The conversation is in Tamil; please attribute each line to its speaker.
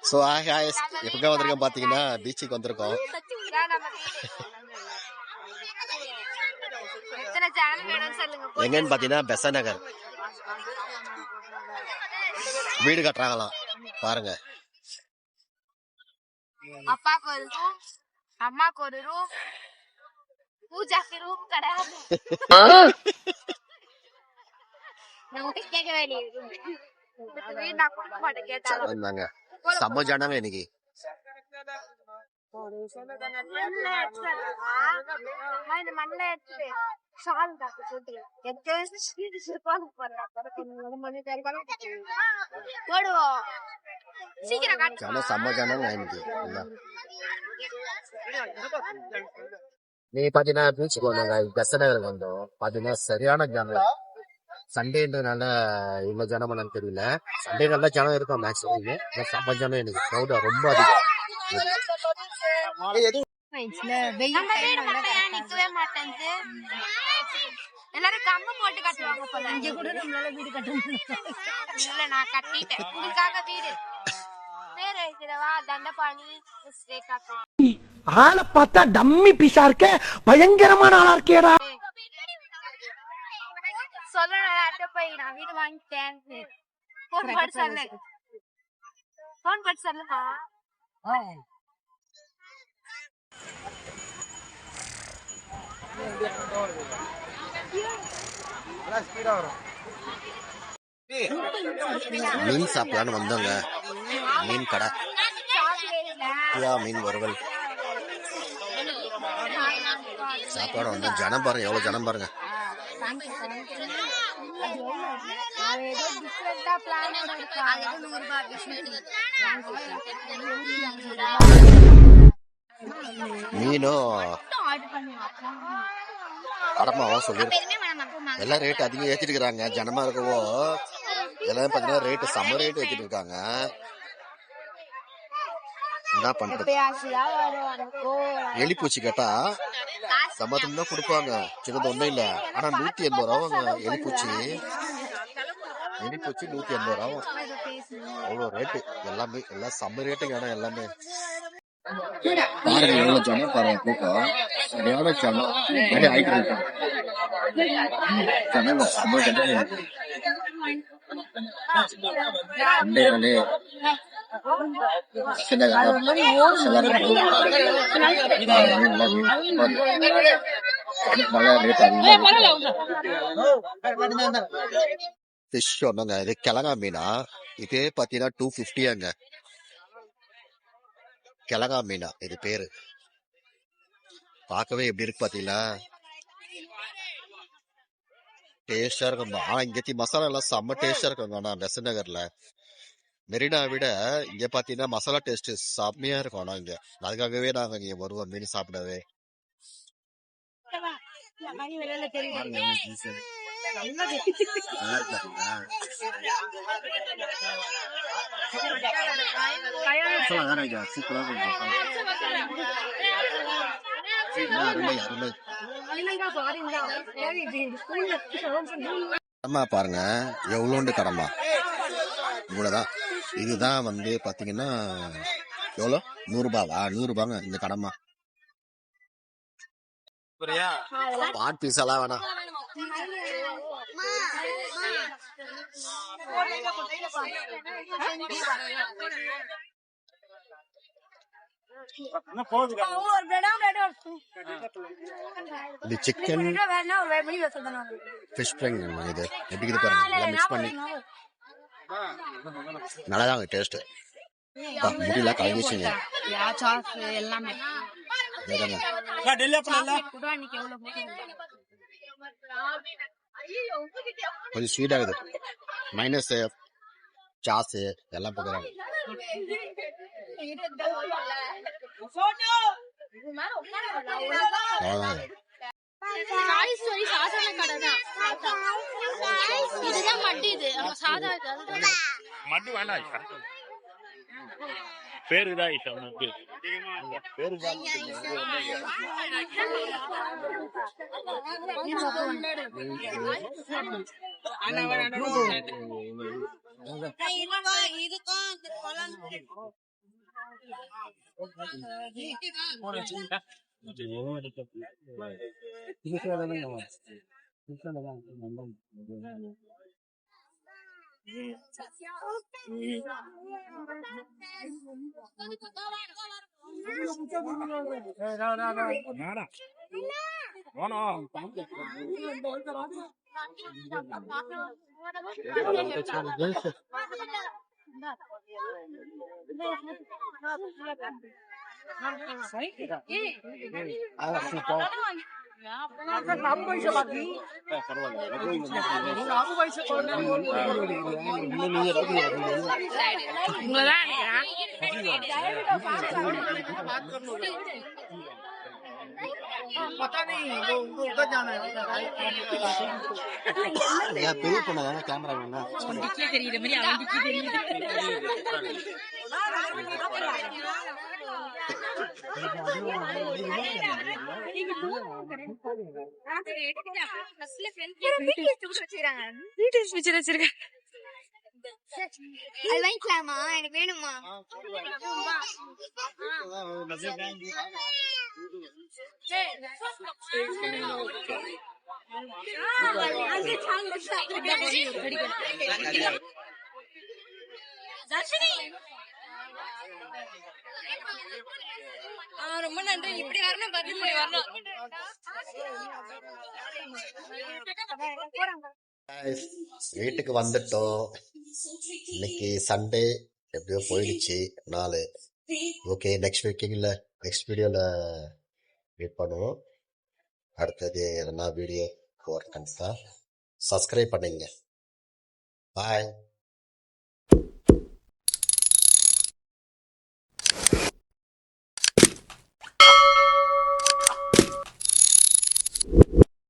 Speaker 1: ஸோ எப்பங்க வந்திருக்கோம் பார்த்தீங்கன்னா பீச்சுக்கு வந்திருக்கோம். எங்கன்னு பார்த்தீங்கன்னா பெச நகர் வீடு கட்டுறாங்களாம் பாருங்க.
Speaker 2: அப்பாக்கு ஒரு ரூம், அம்மாக்கு ஒரு ரூம், பூஜாக்கு ரூம் கிடையாது.
Speaker 1: செம்ம ஜனங்க இன்னைக்கு. செம்ம ஜனங்க இன்னைக்கு. நீ பாத்தீங்கன்னா பீச்சுக்கு வந்தாங்க, பெச நகருக்கு வந்தோம். பாத்தீங்கன்னா சரியான ஜனம். சண்டேன்றதுனால இவ்வளவு ஜனம் பண்ணு தெரியல. சண்டே நல்லா ஜனம் இருக்கும் மேக்ஸிமம். செம்ம ஜனம் எனக்கு க்ரௌடா ரொம்ப அதிகம்.
Speaker 2: எல்லாரும் கம்ம போட்டு கட்டுவாங்க போல. இங்க கூட நம்மளால வீடு கட்ட முடியல. இல்ல நான் கட்டிட்டேன் உங்களுக்காக வீடு. பேர் எழுதிடவா தண்டபாணி ஸ்ரேகாக்கா.
Speaker 3: ஆளை பார்த்தா டம்மி பீஸா இருக்க, பயங்கரமான ஆளா இருக்கேடா.
Speaker 2: சொல்லணும் அட்ட போய் நான் வீடு வாங்கிட்டேன். போன் பண்ணி சொல்லு. போன் பண்ணி சொல்லுமா.
Speaker 1: மீன் சாப்பிடலான்னு வந்தோங்க. மீன் கடை மீன் வறுவல் சாப்பாடு வந்து ஜனம் பாருங்க, எவ்வளவு ஜனம் பாருங்க. மீனும் கடமாவா சொல்லிருக்கேன். எல்லாம் ரேட் அதிகம் ஏற்றிட்டு இருக்கிறாங்க. ஜனமா இருக்கவோ எல்லாரும் பாத்தீங்கன்னா ரேட்டு செம்ம ரேட்டு ஏற்றிட்டு இருக்காங்க. என்ன பண்றது, எலிப்பூச்சி கேட்டா சம்பளத்துக்கு தான் கொடுப்பாங்க, சின்னது ஒண்ணும் இல்ல. ஆனா 180 ரூபா எலிப்பூச்சி 180 ரூபா. அவ்வளவு ரேட்டு எல்லாமே, எல்லாம் செம்ம ரேட்டுங்க. ஆனா எல்லாமே பாருங்க எவ்வளவு ஜனம் பாருங்க. கூட்டம் சரியான ஜனம். ஆயிட்டு ஜனம் செம்ம ஜனம். ஃபிஷ் ஒண்ணுங்க, இது கிழங்கா மீனா. இது பாத்தீங்கன்னா 250 கிழங்கா மீனா இது பேரு. பார்க்கவே எப்படி இருக்கு பாத்தீங்களா, டேஸ்டா இருக்கும். ஆனா இங்க மசாலா எல்லாம் செம்ம டேஸ்டா இருக்குங்க. ஆனா பெச நகர்ல மெரினா விட இங்க பாத்தீங்கன்னா மசாலா டேஸ்ட் செம்மையா இருக்கும். ஆனா இங்க அதுக்காகவே நாங்க இங்க வருவோம் மீன் சாப்பிடவே. கடமா பாருங்க எவ்வளோண்டு கடமா, இவ்வளவுதான். இதுதான் வந்து பாத்தீங்கன்னா எவ்வளோ, 100 ரூபாவா? 100 ரூபாங்க இந்த கடமா. பாட் பீஸ் எல்லாம் வேணாம். இது சிக்கன் ஃபிஷ் ஃப்ரை. இது எப்படி இது பாருங்க, எல்லாம் மிக்ஸ் பண்ணி நல்லாதான் டேஸ்ட். முடியல கலந்துச்சுங்க எல்லாமே. கொஞ்சம் ஸ்வீட் ஆகுது. மைனஸ் சாஸ் எல்லாம் போக்குறாங்க.
Speaker 4: பேருதான்
Speaker 1: பெரிய பொண்ணு தானே கேமரா வேணா
Speaker 2: அது வாங்கிக்கலாமா? எனக்கு வேணுமா? ரொம்ப நன்றி. இப்படி வரணும், இப்படி வரணும்.
Speaker 1: வீட்டுக்கு வந்துட்டோம். இன்னைக்கு சண்டே எப்படியோ போயிடுச்சு நாள். ஓகே, நெக்ஸ்ட் வீடியோல மீட் பண்ணுவோம். அடுத்தது எதனா வீடியோ கண்டிப்பா சப்ஸ்கிரைப் பண்ணுங்க. பாய்.